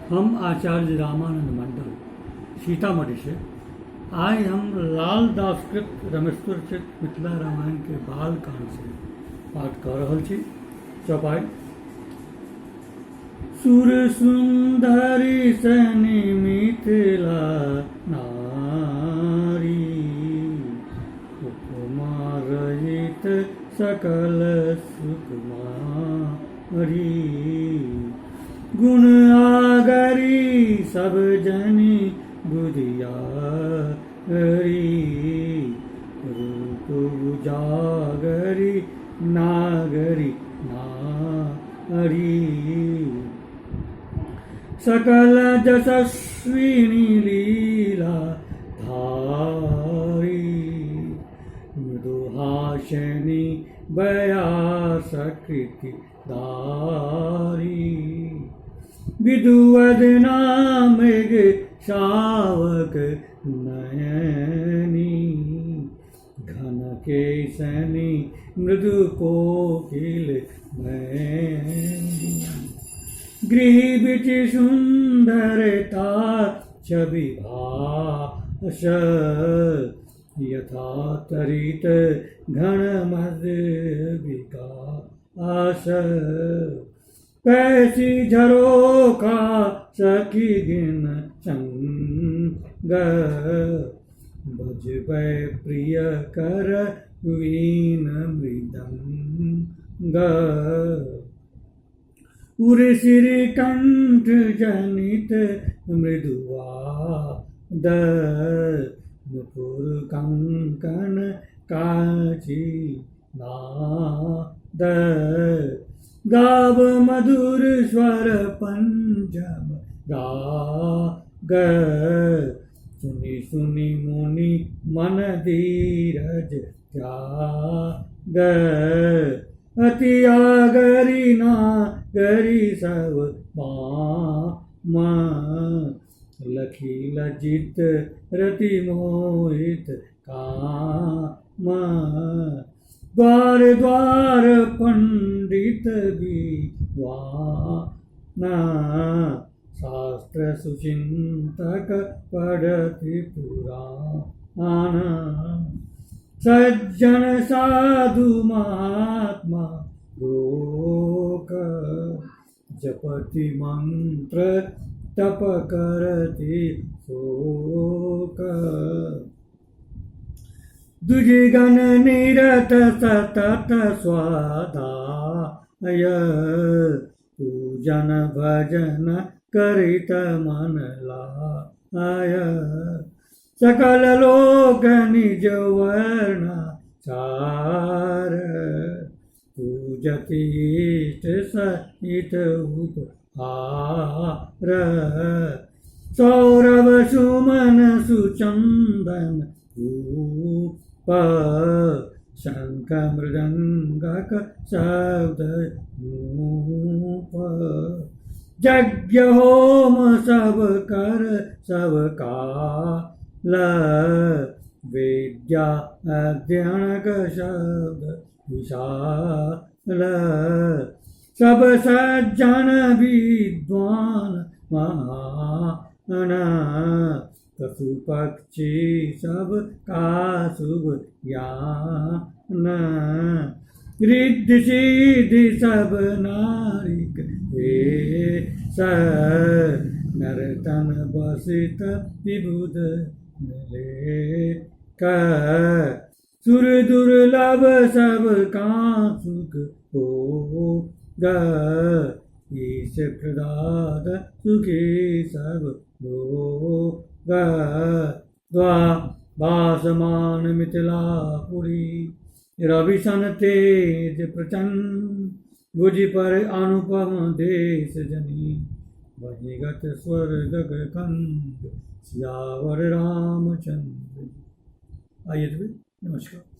हम आचार्य रामानंद मंडल सीतामढ़ी से आए हम लाल दासकृत रमेश्वरचित मिथिला रामायण के बाल कांड से पाठ कर रहल छी। चौपाई। सुर सुंदरी सनि मिथिला नारी, उपमा रहित सकल सुकुमारी। गुण आगरी सब जनी बुधियारी, रूप उजागरी नागरी नारी। सकल यशस्विनी लीला धारी, मृदुहासिनी बयासकृति दारी। विदुवदना मृग शावक नयनी, घन केसनी मृदु कोकिल नयनी। गृह बिच सुंदरता छवि भाष, यथा तरित घन मद विकास। कैसी झरोखा सखी गिन संग, बजबै प्रिय कर वीण मृदंग। उर्शिर कंठ जनित मृदुवाद, मुकुर कंकण कांची नाद। गाव मधुर स्वर पंचम राग, सुनि सुनि मुनि मन धीरज त्याग। अति आगरी नागरी सब बाम, लखी लज्जित रति मोहित काम। द्वार द्वार पंडित विद्वान, शास्त्र सुचिंतक पढ़ति पुराण। सज्जन साधु महात्मा लोक, जपति मंत्र तप करति शोक। दुजिगण निरत सतत स्वाध्याय, पूजन भजन करित मन लाय। सकल लोक निज वर्णाचार, पूजति इष्ट सहित उपहार। सौरभ सुमन सुचंदन रूप, शंख मृदंगक शब्द धूप। यज्ञ होम सब कर सब काल, विद्या अध्ययनक शब्द विशाल। सब सज्जन विद्वान महान, पशु पक्षी सब का शुभ ज्ञान। रिद्धि सिद्धि सब नारिक वेश, नरतन बसित विबुध लेख। सुर दुर्लभ सब का सुख भोग, ईश प्रदाद सुखी सब लोग। भासमान मिथिलापुरी, रवि सन तेज प्रचंड। भुज पर अनुपम देश जनी, वहीगत स्वर्ग खंड। सियावर रामचंद्र। आइए नमस्कार।